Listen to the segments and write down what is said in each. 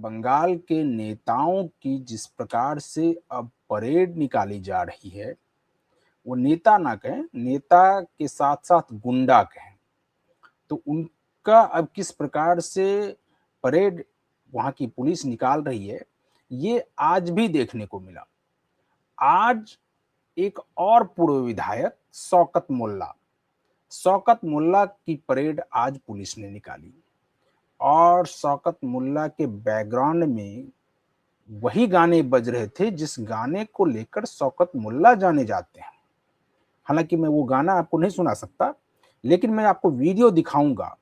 बंगाल के नेताओं की जिस प्रकार से अब परेड निकाली जा रही है, वो नेता ना कहें, नेता के साथ-साथ गुंडा कहें। तो उनका अब किस प्रकार से परेड वहाँ की पुलिस निकाल रही है, ये आज भी देखने को मिला। आज एक और पूर्व विधायक शौकत मोल्ला की परेड आज पुलिस ने निकाली और शौकत मोल्ला के बैकग्राउंड में वही गाने बज रहे थे जिस गाने को लेकर शौकत मोल्ला जाने जाते हैं। हालांकि मैं वो गाना आपको नहीं सुना सकता, लेकिन मैं आपको वीडियो दिखाऊंगा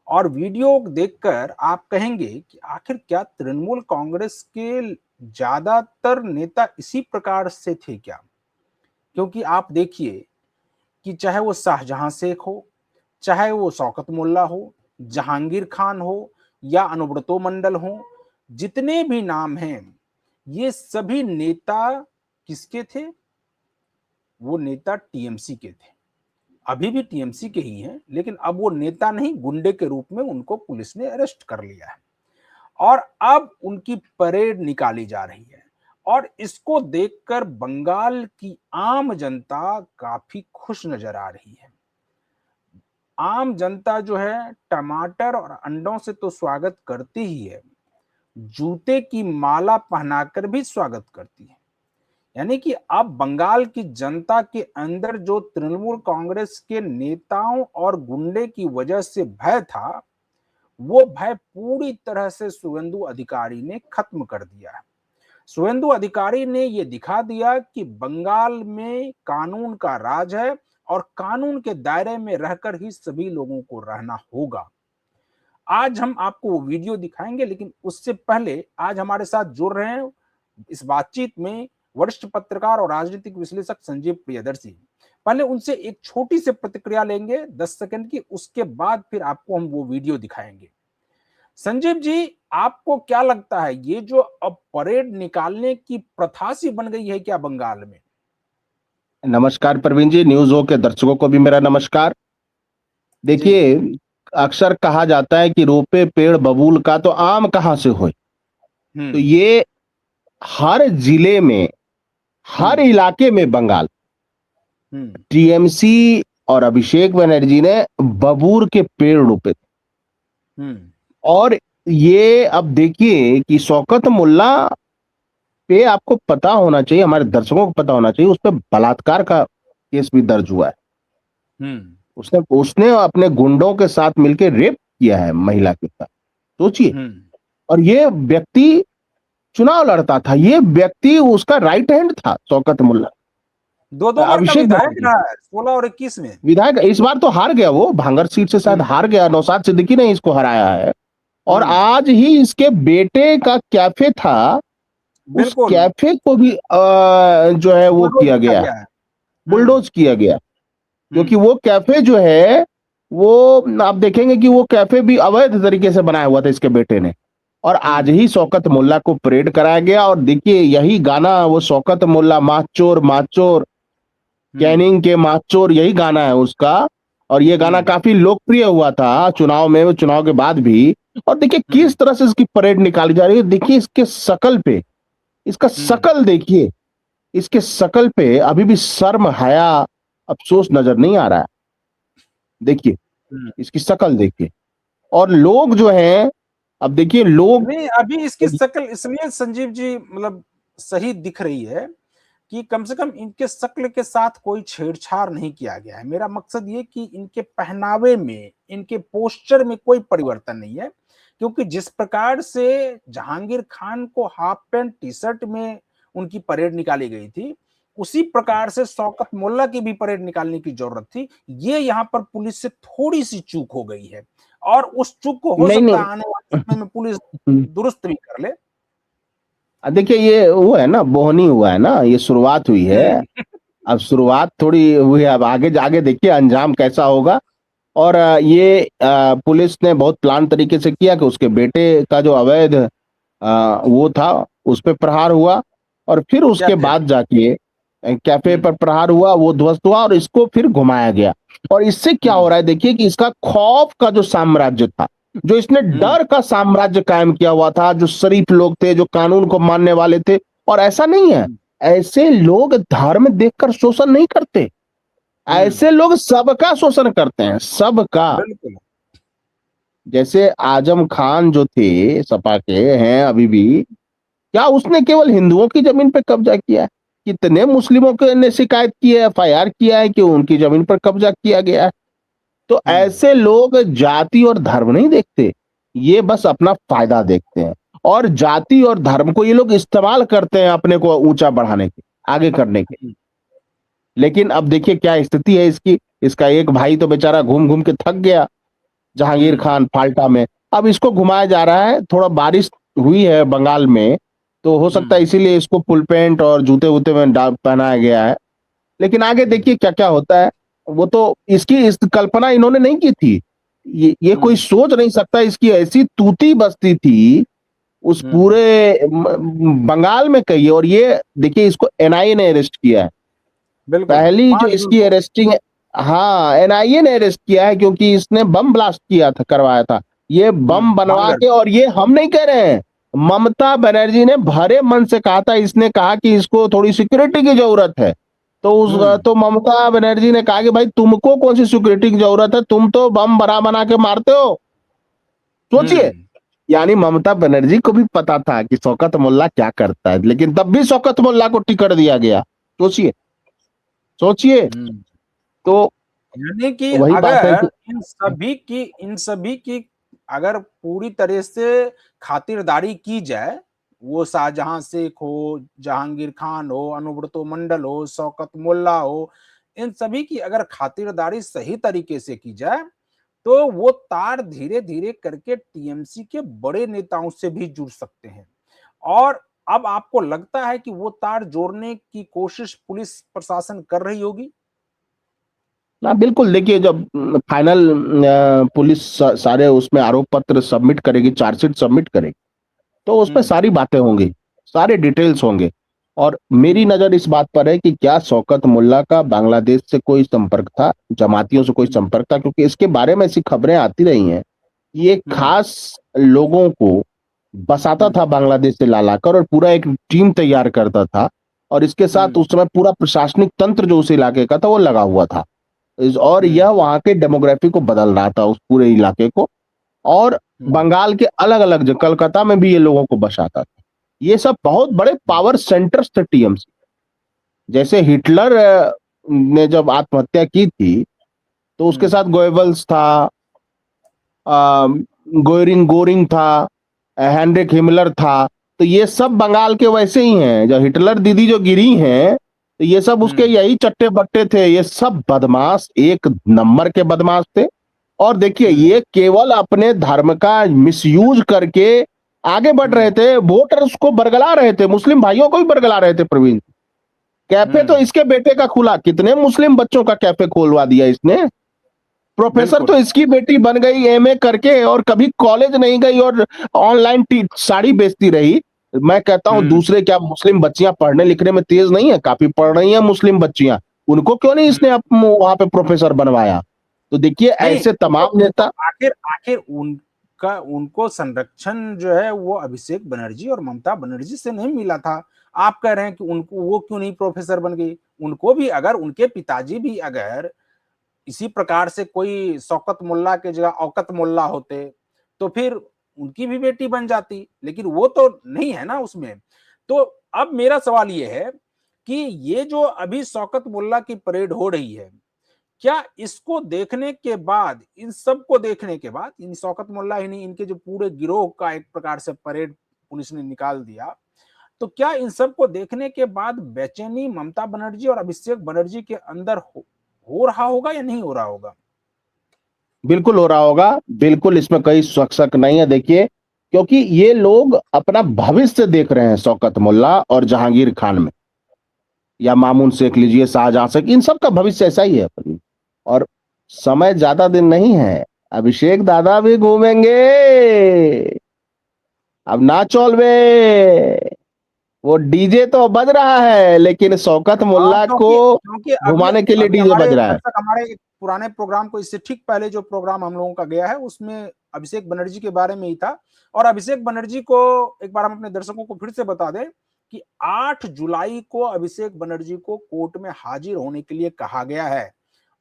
और वीडियो देखकर आप कहेंगे कि आखिर क्या तृणमूल कांग्रेस के ज्यादातर नेता इसी प्रकार से थे क्या? क्योंकि आप देखिए कि चाहे वो शाहजहां शेख हो, चाहे वो शौकत मोल्ला हो, जहांगीर खान हो या अनुब्रतो मंडल हो, जितने भी नाम हैं, ये सभी नेता किसके थे? वो नेता टीएमसी के थे। अभी भी टीएमसी के ही हैं, लेकिन अब वो नेता नहीं, गुंडे के रूप में उनको पुलिस ने अरेस्ट कर लिया है और अब उनकी परेड निकाली जा रही है और इसको देखकर बंगाल की आम जनता काफी खुश नजर आ रही है। आम जनता जो है टमाटर और अंडों से तो स्वागत करती ही है, जूते की माला पहनाकर भी स्वागत करती है। यानी कि अब बंगाल की जनता के अंदर जो तृणमूल कांग्रेस के नेताओं और गुंडे की वजह से भय था, वो भय पूरी तरह से शुवेंदु अधिकारी ने खत्म कर दिया है। शुवेंदु अधिकारी ने यह दिखा दिया कि बंगाल में कानून का राज है और कानून के दायरे में रहकर ही सभी लोगों को रहना होगा। आज हम आपको वो वीडियो दिखाएंगे, लेकिन उससे पहले आज हमारे साथ जुड़ रहे हैं इस बातचीत में वरिष्ठ पत्रकार और राजनीतिक विश्लेषक संजीव प्रियदर्शी। पहले उनसे एक छोटी सी प्रतिक्रिया लेंगे 10 सेकंड की, उसके बाद फिर आपको हम वो वीडियो दिखाएंगे। संजीव जी, आपको क्या लगता है ये जो अब परेड निकालने की प्रथा सी बन गई है क्या बंगाल में? नमस्कार प्रवीण जी, न्यूज हो के दर्शकों को भी मेरा नमस्कार। देखिए, अक्सर कहा जाता है कि रोपे पेड़ बबूल का तो आम कहां से होए। तो ये हर जिले में, हर इलाके में बंगाल टीएमसी और अभिषेक बनर्जी ने बबूर के पेड़ रोपे थे। और ये अब देखिए कि शौकत मोल्ला पे आपको पता होना चाहिए, हमारे दर्शकों को पता होना चाहिए, उस पर बलात्कार का केस भी दर्ज हुआ है। उसने अपने गुंडों के साथ मिलकर रेप किया है महिला के साथ, सोचिए। और ये व्यक्ति चुनाव लड़ता था, ये व्यक्ति उसका राइट हैंड था शौकत मोल्ला। दो बार का विधायक रहा है, 16 और 21 में विधायक। इस बार तो हार गया, वो भांगर सीट से शायद हार गया, नौशाद सिद्दीकी ने इसको हराया है। और आज ही इसके बेटे का कैफे था, उस कैफे को भी जो है वो किया गया, बुलडोज किया गया। क्योंकि वो कैफे जो है वो आप देखेंगे कि वो कैफे भी अवैध तरीके से बनाया हुआ था इसके बेटे ने। और आज ही शौकत मोल्ला को परेड कराया गया। और देखिए, यही गाना वो शौकत मोल्ला माचोर माचोर, कैनिंग के माचोर, यही गाना है उसका। और ये गाना काफी लोकप्रिय हुआ था चुनाव में, चुनाव के बाद भी। और देखिए किस तरह से इसकी परेड निकाली जा रही है। देखिए इसके शकल पे, इसका शकल देखिए, इसके शकल पे अभी भी शर्म, हया, अफसोस नजर नहीं आ रहा है। देखिए इसकी शकल देखिए। और लोग जो हैं, अब देखिए लोग नहीं, अभी इसकी शक्ल इसलिए संजीव जी मतलब सही दिख रही है कि कम से कम इनके शक्ल के साथ कोई छेड़छाड़ नहीं किया गया है। मेरा मकसद ये कि इनके पहनावे में, इनके पोस्चर में कोई परिवर्तन नहीं है। क्योंकि जिस प्रकार से जहांगीर खान को हाफ पैंट टी शर्ट में उनकी परेड निकाली गई थी, उसी प्रकार से शौकत मोल्ला की भी परेड निकालने की जरूरत थी। ये यहाँ पर पुलिस से थोड़ी सी चूक हो गई है और उस चूक को हो सकता है आने वाले समय में पुलिस दुरुस्त भी कर ले। देखिए ये वो है ना, बोहनी हुआ है ना, ये शुरुआत हुई है। अब शुरुआत थोड़ी हुई है, अब आगे आगे देखिए अंजाम कैसा होगा। और ये पुलिस ने बहुत प्लान तरीके से किया कि उसके बेटे का जो अवैध वो था उस पर प्रहार हुआ और फिर उसके बाद जाके कैफे पर प्रहार हुआ, वो ध्वस्त हुआ और इसको फिर घुमाया गया। और इससे क्या हो रहा है देखिए कि इसका खौफ का जो साम्राज्य था, जो इसने डर का साम्राज्य कायम किया हुआ था, जो शरीफ लोग थे, जो कानून को मानने वाले थे। और ऐसा नहीं है, ऐसे लोग धर्म देखकर शोषण नहीं करते, ऐसे लोग सबका शोषण करते हैं, सबका। बिल्कुल। जैसे आजम खान जो थे, सपा के हैं अभी भी, क्या उसने केवल हिंदुओं की जमीन पर कब्जा किया है? कितने मुस्लिमों के ने शिकायत की है, एफआईआर किया है कि उनकी जमीन पर कब्जा किया गया है? तो ऐसे लोग जाति और धर्म नहीं देखते, ये बस अपना फायदा देखते हैं। और जाति और धर्म को ये लोग इस्तेमाल करते हैं अपने को ऊंचा बढ़ाने के, आगे करने के। लेकिन अब देखिए क्या स्थिति है इसकी। इसका एक भाई तो बेचारा घूम घूम के थक गया, जहांगीर खान फाल्टा में। अब इसको घुमाया जा रहा है। थोड़ा बारिश हुई है बंगाल में, तो हो सकता है इसीलिए इसको फुल पैंट और जूते वूते में पहनाया गया है। लेकिन आगे देखिए क्या क्या होता है। वो तो इसकी इस कल्पना इन्होंने नहीं की थी। ये कोई सोच नहीं सकता, इसकी ऐसी तूती बस्ती थी उस पूरे बंगाल में कही। और ये देखिए इसको एनआईए ने अरेस्ट किया है। बिल्कुल, पहली जो 5 जून इसकी को। अरेस्टिंग, हाँ, एनआईए ने अरेस्ट किया है क्योंकि इसने बम ब्लास्ट किया था, करवाया था। ये बम बनवा भांगड़। के, और ये हम नहीं कह रहे हैं, ममता बनर्जी ने भरे मन से कहा था। इसने कहा कि इसको थोड़ी सिक्योरिटी की जरूरत है, तो ममता बनर्जी ने कहा कि भाई तुमको कौन सी सिक्योरिटी की जरूरत है, तुम तो बम बना बना के मारते हो। सोचिए, यानी ममता बनर्जी को भी पता था कि शौकत मोल्ला क्या करता है, लेकिन तब भी शौकत मोल्ला को टिकट दिया गया। सोचिए, सोचिए। तो यानी कि वही बात है अगर कि इन सभी की अगर पूरी तरह से खातिरदारी की जाए, वो शाहजहां शेख हो, जहांगीर खान हो, अनुव्रतो मंडल हो, शौकत मोल्ला हो, इन सभी की अगर खातिरदारी सही तरीके से की जाए, तो वो तार धीरे-धीरे करके टीएमसी के बड़े नेताओं से भी जुड़ सकते हैं। और अब आपको लगता है कि वो तार जोड़ने की कोशिश पुलिस प्रशासन कर रही होगी? ना, बिल्कुल। देखिए, जब फाइनल पुलिस सारे उसमें आरोप पत्र सबमिट करेगी, चार्जशीट सबमिट करेगी, तो उसमें सारी बातें होंगी, सारे डिटेल्स होंगे। और मेरी नजर इस बात पर है कि क्या शौकत मोल्ला का बांग्लादेश से कोई संपर्क था, जमातियों से कोई संपर्क था? क्योंकि इसके बारे में ऐसी खबरें आती रही हैं, ये खास लोगों को बसाता था बांग्लादेश से ला लाकर, और पूरा एक टीम तैयार करता था। और इसके साथ उस समय पूरा प्रशासनिक तंत्र जो उस इलाके का था वो लगा हुआ था। और यह वहां के डेमोग्राफी को बदल रहा था, उस पूरे इलाके को। और बंगाल के अलग अलग जगह, कलकत्ता में भी ये लोगों को बसाता था। ये सब बहुत बड़े पावर सेंटर्स थे टीएमसी। जैसे हिटलर ने जब आत्महत्या की थी, तो उसके साथ गोएबल्स था, गोयरिंग गोरिंग था, हेनरिक हिमलर था। तो ये सब बंगाल के वैसे ही हैं। जो हिटलर दीदी जो गिरी हैं, तो ये सब उसके यही चट्टे बट्टे थे। ये सब बदमाश, एक नंबर के बदमाश थे। और देखिए, ये केवल अपने धर्म का मिसयूज करके आगे बढ़ रहे थे, वोटर्स को बरगला रहे थे, मुस्लिम भाइयों को भी बरगला रहे थे। प्रवीण, कैफे तो इसके बेटे का खुला, कितने मुस्लिम बच्चों का कैफे खोलवा दिया इसने। प्रोफेसर तो इसकी बेटी बन गई एमए करके, और कभी कॉलेज नहीं गई, और ऑनलाइन साड़ी बेचती रही। मैं कहता हूं, दूसरे क्या मुस्लिम बच्चियां पढ़ने लिखने में तेज नहीं है? काफी पढ़ रही हैं मुस्लिम बच्चियां, उनको क्यों नहीं इसने वहां पे प्रोफेसर बनवाया? तो देखिए, ऐसे तमाम नेता। आखिर आखिर उनका उनको संरक्षण जो है वो अभिषेक बनर्जी और ममता बनर्जी से नहीं मिला था। आप कह रहे हैं कि उनको वो क्यों नहीं प्रोफेसर बन गई? उनको भी, अगर उनके पिताजी भी अगर इसी प्रकार से कोई शौकत मोल्ला के जगह औकत मोल्ला होते, तो फिर उनकी भी बेटी बन जाती, लेकिन वो तो नहीं है ना उसमें। तो अब मेरा सवाल ये है कि ये जो अभी शौकत मोल्ला की परेड हो रही है, क्या इसको देखने के बाद, इन सबको देखने के बाद, इन शौकत मोल्ला ही नहीं, इनके जो पूरे गिरोह का एक प्रकार से परेड पुलिस ने निकाल दिया, तो क्या इन सबको देखने के बाद बेचैनी ममता बनर्जी और अभिषेक बनर्जी के अंदर हो रहा होगा या नहीं हो रहा होगा? बिल्कुल हो रहा होगा, बिल्कुल, इसमें कोई शक नहीं है। देखिए, क्योंकि ये लोग अपना भविष्य देख रहे हैं शौकत मोल्ला और जहांगीर खान में, या मामून शेख लीजिए, शाहजहां शेख, इन सब का भविष्य ऐसा ही है। और समय ज्यादा दिन नहीं है, अभिषेक दादा भी घूमेंगे। अब ना चौलवे, वो डीजे तो बज रहा है, लेकिन शौकत मोल्ला को क्योंकि क्योंकि अभी घुमाने के लिए अभी डीजे बज हमारे रहा है। दर्शक हमारे पुराने प्रोग्राम को, इससे ठीक पहले जो प्रोग्राम हम लोगों का गया है, उसमें अभिषेक बनर्जी के बारे में ही था। और अभिषेक बनर्जी को एक बार हम अपने दर्शकों को फिर से बता दें कि 8 जुलाई को अभिषेक बनर्जी को कोर्ट में हाजिर होने के लिए कहा गया है।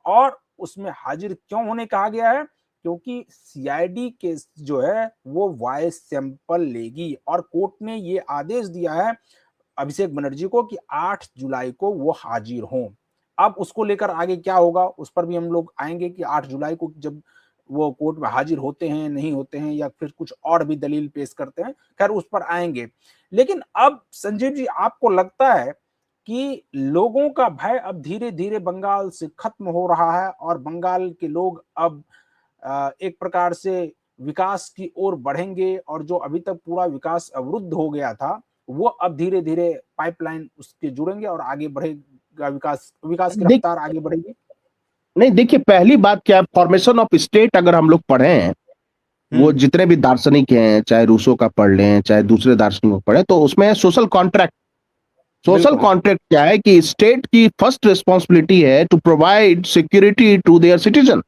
और उसमें हाजिर क्यों होने कहा गया है? क्योंकि सीआईडी केस जो है वो वॉइस सैंपल लेगी और कोर्ट ने ये आदेश दिया है अभिषेक बनर्जी को कि 8 जुलाई को वो हाजिर हों। अब उसको लेकर आगे क्या होगा उस पर भी हम लोग आएंगे कि 8 जुलाई को जब वो कोर्ट में हाजिर होते हैं, नहीं होते हैं, या फिर कुछ और भी दलील पेश करते हैं, खैर उस पर आएंगे। लेकिन अब संजीव जी, आपको लगता है कि लोगों का भय अब धीरे धीरे बंगाल से खत्म हो रहा है और बंगाल के लोग अब एक प्रकार से विकास की ओर बढ़ेंगे और जो अभी तक पूरा विकास अवरुद्ध हो गया था वो अब धीरे धीरे पाइपलाइन उसके जुड़ेंगे और आगे बढ़ेगा, विकास विकास की रफ्तार आगे बढ़ेगी? नहीं, देखिए, पहली बात क्या है, फॉर्मेशन ऑफ स्टेट अगर हम लोग पढ़े हैं, वो जितने भी दार्शनिक हैं, चाहे रूसो का पढ़ लें, चाहे दूसरे दार्शनिक को पढ़े, तो उसमें सोशल कॉन्ट्रैक्ट। सोशल कॉन्ट्रैक्ट क्या है कि स्टेट की फर्स्ट रिस्पॉन्सिबिलिटी है to provide security to their citizen.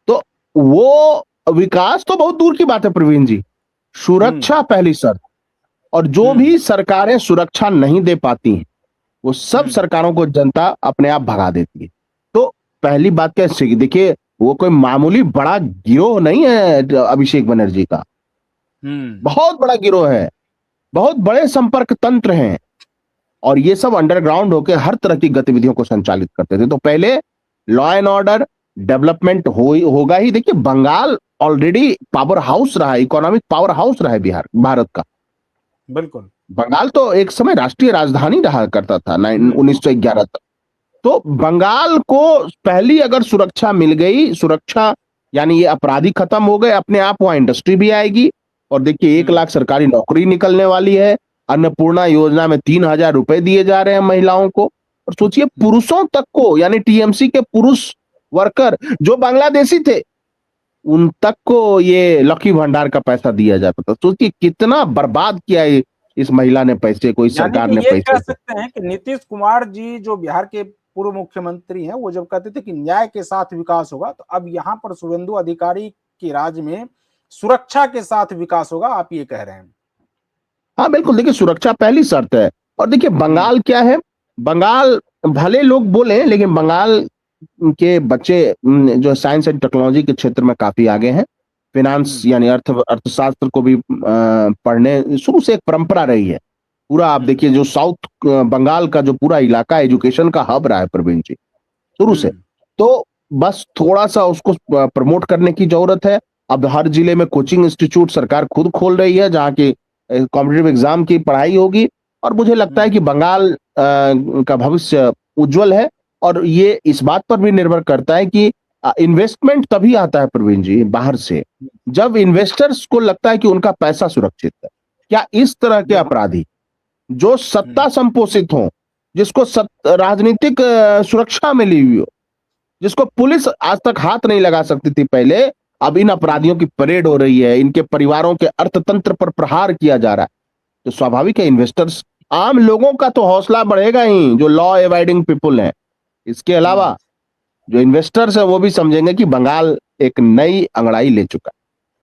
तो वो विकास तो बहुत दूर की बात है प्रवीण जी, सुरक्षा पहली शर्त। और जो भी सरकारें सुरक्षा नहीं दे पाती हैं वो सब सरकारों को जनता अपने आप भगा देती है। तो पहली बात क्या है, देखिए, वो कोई मामूली बड़ा गिरोह नहीं है अभिषेक बनर्जी का, बहुत बड़ा गिरोह है, बहुत बड़े संपर्क तंत्र हैं और ये सब अंडरग्राउंड होकर हर तरह की गतिविधियों को संचालित करते थे। तो पहले लॉ एंड ऑर्डर डेवलपमेंट होगा ही। देखिए, बंगाल ऑलरेडी पावर हाउस रहा है, इकोनॉमिक पावर हाउस रहा है भारत का। बिल्कुल, बंगाल तो एक समय राष्ट्रीय राजधानी रहा करता था 1911 तक। तो बंगाल को पहली अगर सुरक्षा मिल गई, सुरक्षा यानी ये अपराधी खत्म हो गए, अपने आप वहां इंडस्ट्री भी आएगी। और देखिए, 1 लाख सरकारी नौकरी निकलने वाली है। अन्नपूर्णा योजना में 3,000 रुपए दिए जा रहे हैं महिलाओं को। और सोचिए, पुरुषों तक को, यानी टीएमसी के पुरुष वर्कर जो बांग्लादेशी थे उन तक को ये लकी भंडार का पैसा दिया जाता था। सोचिए कितना बर्बाद किया है इस महिला ने पैसे को, इस सरकार ने पैसे। ये कह सकते हैं कि नीतीश कुमार जी जो बिहार के पूर्व मुख्यमंत्री हैं, वो जब कहते थे कि न्याय के साथ विकास होगा, तो अब यहाँ पर शुभेंदु अधिकारी के राज में सुरक्षा के साथ विकास होगा, आप ये कह रहे हैं? हाँ बिल्कुल, देखिए, सुरक्षा पहली शर्त है। और देखिए, बंगाल क्या है, बंगाल भले लोग बोले लेकिन बंगाल के बच्चे जो साइंस एंड टेक्नोलॉजी के क्षेत्र में काफी आगे हैं। फिनांस यानी अर्थशास्त्र को भी पढ़ने शुरू से एक परंपरा रही है। पूरा आप देखिए, जो साउथ बंगाल का जो पूरा इलाका एजुकेशन का हब रहा है प्रवीण जी, शुरू से। तो बस थोड़ा सा उसको प्रमोट करने की जरूरत है। अब हर जिले में कोचिंग इंस्टीट्यूट सरकार खुद खोल रही है जहाँ की कॉम्पिटिटिव एग्जाम की पढ़ाई होगी। और मुझे लगता है कि बंगाल का भविष्य उज्जवल है। और ये इस बात पर भी निर्भर करता है कि इन्वेस्टमेंट तभी आता है प्रवीण जी बाहर से, जब इन्वेस्टर्स को लगता है कि उनका पैसा सुरक्षित है। क्या इस तरह के अपराधी जो सत्ता संपोषित हो, जिसको राजनीतिक सुरक्षा मिली हुई हो, जिसको पुलिस आज तक हाथ नहीं लगा सकती थी पहले, अब इन अपराधियों की परेड हो रही है, इनके परिवारों के अर्थतंत्र पर प्रहार किया जा रहा है, तो स्वाभाविक है इन्वेस्टर्स, आम लोगों का तो हौसला बढ़ेगा ही, जो लॉ एवाइडिंग पीपुल हैं। इसके अलावा जो इन्वेस्टर्स है वो भी समझेंगे कि बंगाल एक नई अंगड़ाई ले चुका है।